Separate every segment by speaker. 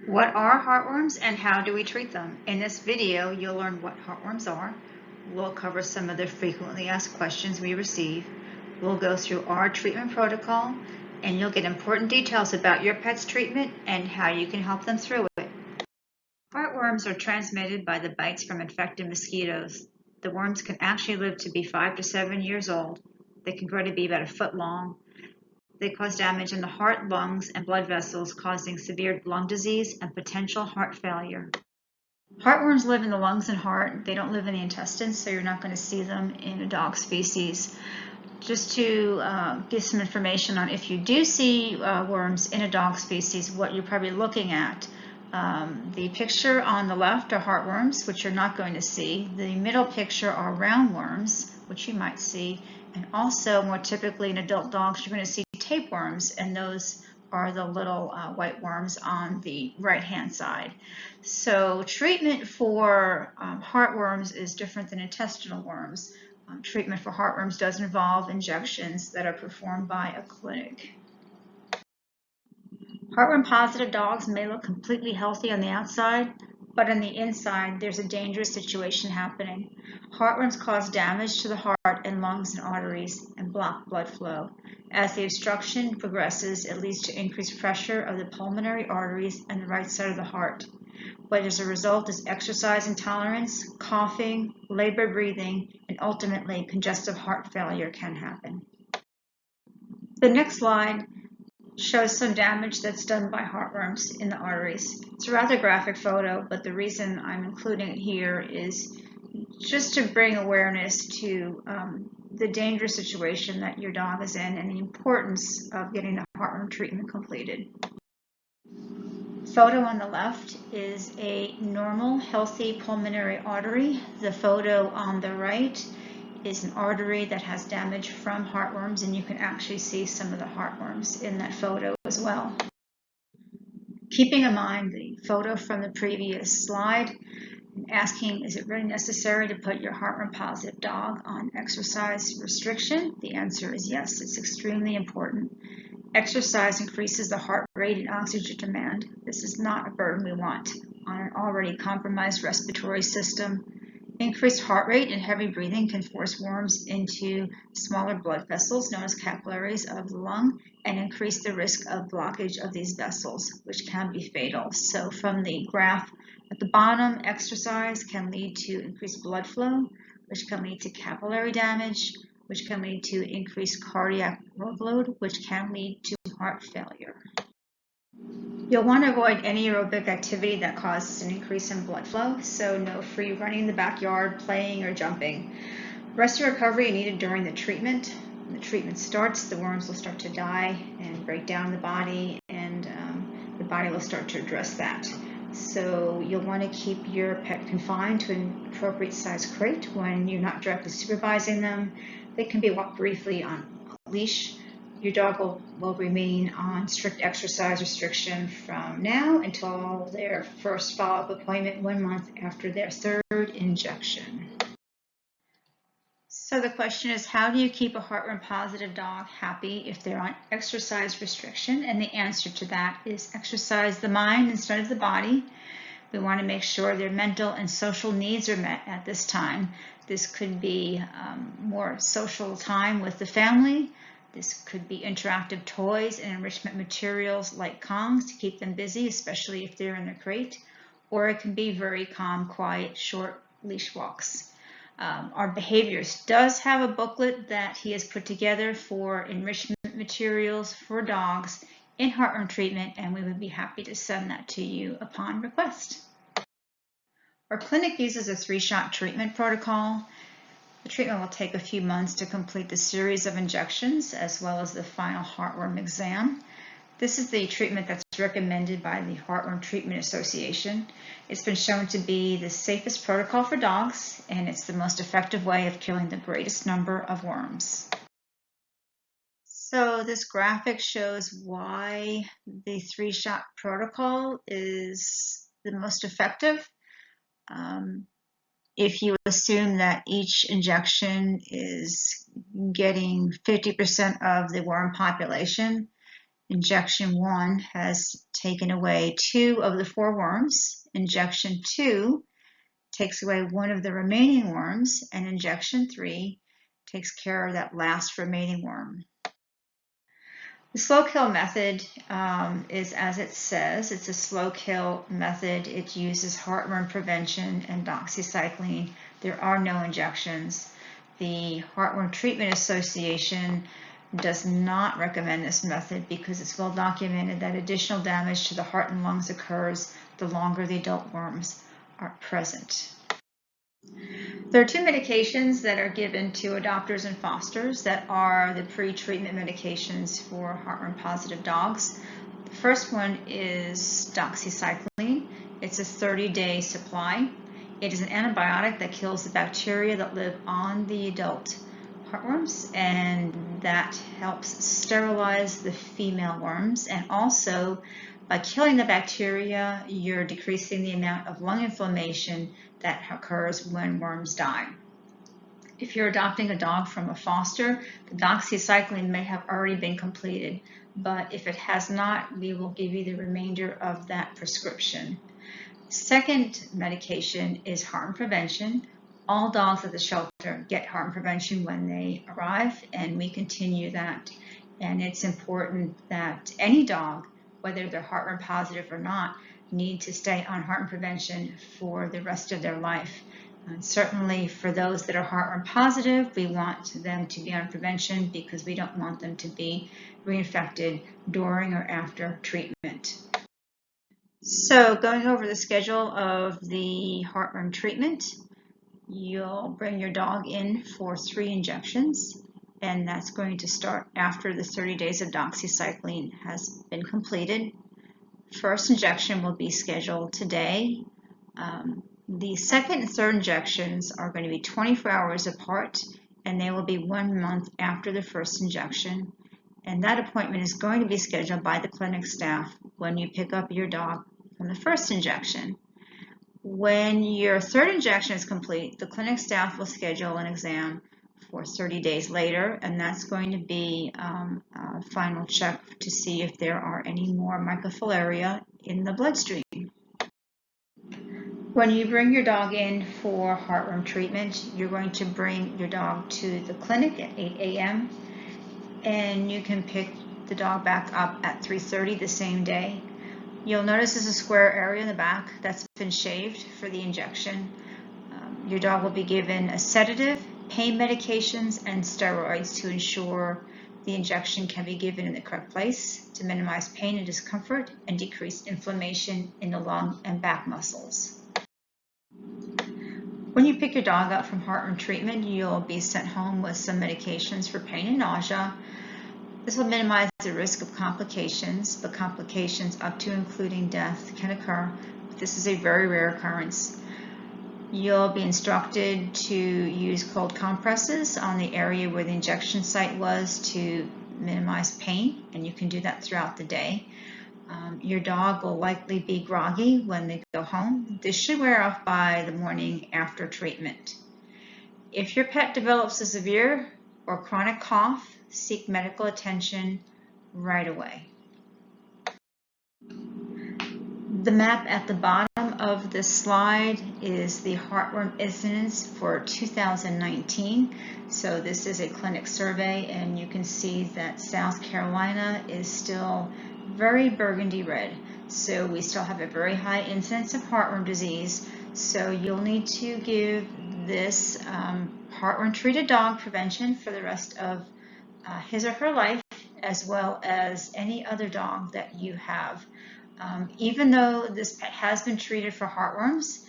Speaker 1: What are heartworms and how do we treat them? In this video, you'll learn what heartworms are. We'll cover some of the frequently asked questions we receive. We'll go through our treatment protocol, and you'll get important details about your pet's treatment and how you can help them through it. Heartworms are transmitted by the bites from infected mosquitoes. The worms can actually live to be 5 to 7 years old. They can grow to be about a foot long. They cause damage in the heart, lungs, and blood vessels, causing severe lung disease and potential heart failure. Heartworms live in the lungs and heart. They don't live in the intestines, so you're not going to see them in a dog's feces. Just to give some information on if you do see worms in a dog's feces, what you're probably looking at. The picture on the left are heartworms, which you're not going to see. The middle picture are roundworms, which you might see. And also, more typically in adult dogs, you're going to see tapeworms, and those are the little white worms on the right-hand side. So treatment for heartworms is different than intestinal worms. Treatment for heartworms does involve injections that are performed by a clinic. Heartworm positive dogs may look completely healthy on the outside, but on the inside there's a dangerous situation happening. Heartworms cause damage to the heart and lungs and arteries and block blood flow. As the obstruction progresses, it leads to increased pressure of the pulmonary arteries and the right side of the heart. What as a result is exercise intolerance, coughing, labored breathing, and ultimately congestive heart failure can happen. The next slide shows some damage that's done by heartworms in the arteries. It's a rather graphic photo, but the reason I'm including it here is just to bring awareness to the dangerous situation that your dog is in and the importance of getting the heartworm treatment completed. Photo on the left is a normal, healthy pulmonary artery. The photo on the right is an artery that has damage from heartworms, and you can actually see some of the heartworms in that photo as well. Keeping in mind the photo from the previous slide, asking, is it really necessary to put your heartworm positive dog on exercise restriction? The answer is yes, it's extremely important. Exercise increases the heart rate and oxygen demand. This is not a burden we want on an already compromised respiratory system. Increased heart rate and heavy breathing can force worms into smaller blood vessels known as capillaries of the lung and increase the risk of blockage of these vessels, which can be fatal. So from the graph at the bottom, exercise can lead to increased blood flow, which can lead to capillary damage, which can lead to increased cardiac workload, which can lead to heart failure. You'll want to avoid any aerobic activity that causes an increase in blood flow, so no free running in the backyard, playing, or jumping. Rest and recovery are needed during the treatment. When the treatment starts, the worms will start to die and break down in the body, and the body will start to address that. So you'll want to keep your pet confined to an appropriate size crate when you're not directly supervising them. They can be walked briefly on a leash. Your dog will remain on strict exercise restriction from now until their first follow-up appointment 1 month after their third injection. So the question is, how do you keep a heartworm positive dog happy if they're on exercise restriction? And the answer to that is exercise the mind instead of the body. We want to make sure their mental and social needs are met at this time. This could be more social time with the family. This could be interactive toys and enrichment materials like Kongs to keep them busy, especially if they're in the crate. Or it can be very calm, quiet, short leash walks. Our behaviors does have a booklet that he has put together for enrichment materials for dogs in heartworm treatment, and we would be happy to send that to you upon request. Our clinic uses a 3-shot treatment protocol. The treatment will take a few months to complete the series of injections as well as the final heartworm exam. This is the treatment that's recommended by the Heartworm Treatment Association. It's been shown to be the safest protocol for dogs, and it's the most effective way of killing the greatest number of worms. So this graphic shows why the 3-shot protocol is the most effective. If you assume that each injection is getting 50% of the worm population, Injection 1 has taken away 2 of the 4 worms. Injection 2 takes away 1 of the remaining worms, and injection 3 takes care of that last remaining worm. The slow kill method is as it says. It's a slow kill method. It uses heartworm prevention and doxycycline. There are no injections. The Heartworm Treatment Association does not recommend this method because it's well documented that additional damage to the heart and lungs occurs the longer the adult worms are present. There are 2 medications that are given to adopters and fosters that are the pre-treatment medications for heartworm positive dogs. The first one is doxycycline. It's a 30-day supply. It is an antibiotic that kills the bacteria that live on the adult heartworms, and that helps sterilize the female worms. And also, by killing the bacteria, you're decreasing the amount of lung inflammation that occurs when worms die. If you're adopting a dog from a foster, the doxycycline may have already been completed, but if it has not, we will give you the remainder of that prescription. Second medication is heartworm prevention. All dogs at the shelter get heartworm prevention when they arrive, and we continue that. And it's important that any dog, whether they're heartworm positive or not, need to stay on heartworm prevention for the rest of their life. And certainly for those that are heartworm positive, we want them to be on prevention because we don't want them to be reinfected during or after treatment. So going over the schedule of the heartworm treatment, you'll bring your dog in for 3 injections, and that's going to start after the 30 days of doxycycline has been completed. First injection will be scheduled today. The second and third injections are going to be 24 hours apart, and they will be 1 month after the first injection. And that appointment is going to be scheduled by the clinic staff when you pick up your dog from the first injection. When your third injection is complete, the clinic staff will schedule an exam for 30 days later, and that's going to be a final check to see if there are any more microfilaria in the bloodstream. When you bring your dog in for heartworm treatment, you're going to bring your dog to the clinic at 8 a.m. and you can pick the dog back up at 3:30 the same day. You'll notice there's a square area in the back that's been shaved for the injection. Your dog will be given a sedative, pain medications, and steroids to ensure the injection can be given in the correct place to minimize pain and discomfort and decrease inflammation in the lung and back muscles. When you pick your dog up from heartworm treatment, you'll be sent home with some medications for pain and nausea. This will minimize the risk of complications, but complications up to including death can occur. This is a very rare occurrence. You'll be instructed to use cold compresses on the area where the injection site was to minimize pain, and you can do that throughout the day. Your dog will likely be groggy when they go home. This should wear off by the morning after treatment. If your pet develops a severe or chronic cough, seek medical attention right away. The map at the bottom of this slide is the heartworm incidence for 2019. So this is a clinic survey, and you can see that South Carolina is still very burgundy red. So we still have a very high incidence of heartworm disease. So you'll need to give this heartworm treated dog prevention for the rest of his or her life, as well as any other dog that you have. Even though this pet has been treated for heartworms,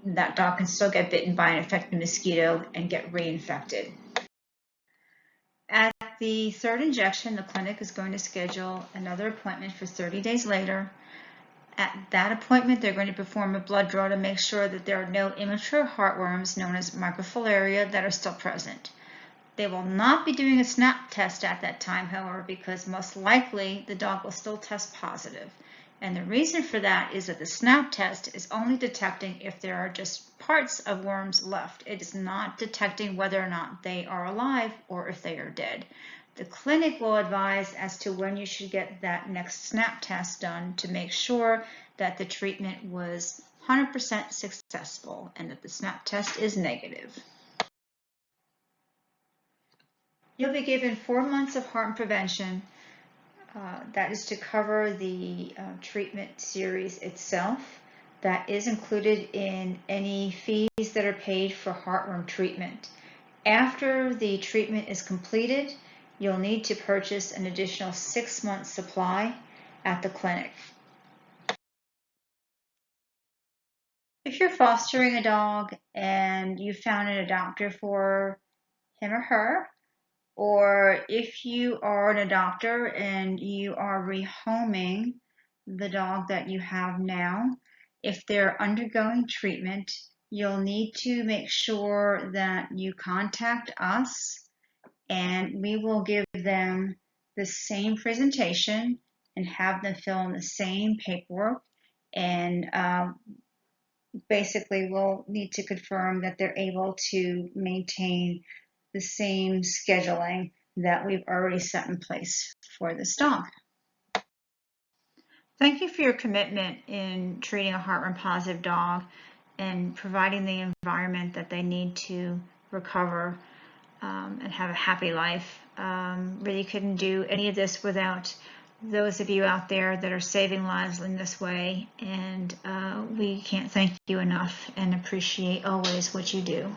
Speaker 1: that dog can still get bitten by an infected mosquito and get reinfected. At the third injection, the clinic is going to schedule another appointment for 30 days later. At that appointment, they're going to perform a blood draw to make sure that there are no immature heartworms known as microfilaria that are still present. They will not be doing a snap test at that time, however, because most likely the dog will still test positive. And the reason for that is that the snap test is only detecting if there are just parts of worms left. It is not detecting whether or not they are alive or if they are dead. The clinic will advise as to when you should get that next SNAP test done to make sure that the treatment was 100% successful and that the SNAP test is negative. You'll be given 4 months of heartworm prevention. That is to cover the treatment series itself. That is included in any fees that are paid for heartworm treatment. After the treatment is completed, you'll need to purchase an additional 6 months supply at the clinic. If you're fostering a dog and you found an adopter for him or her, or if you are an adopter and you are rehoming the dog that you have now, if they're undergoing treatment, you'll need to make sure that you contact us and we will give them the same presentation and have them fill in the same paperwork, and basically we'll need to confirm that they're able to maintain the same scheduling that we've already set in place for this dog. Thank you for your commitment in treating a heartworm positive dog and providing the environment that they need to recover and have a happy life. Really couldn't do any of this without those of you out there that are saving lives in this way, and we can't thank you enough and appreciate always what you do.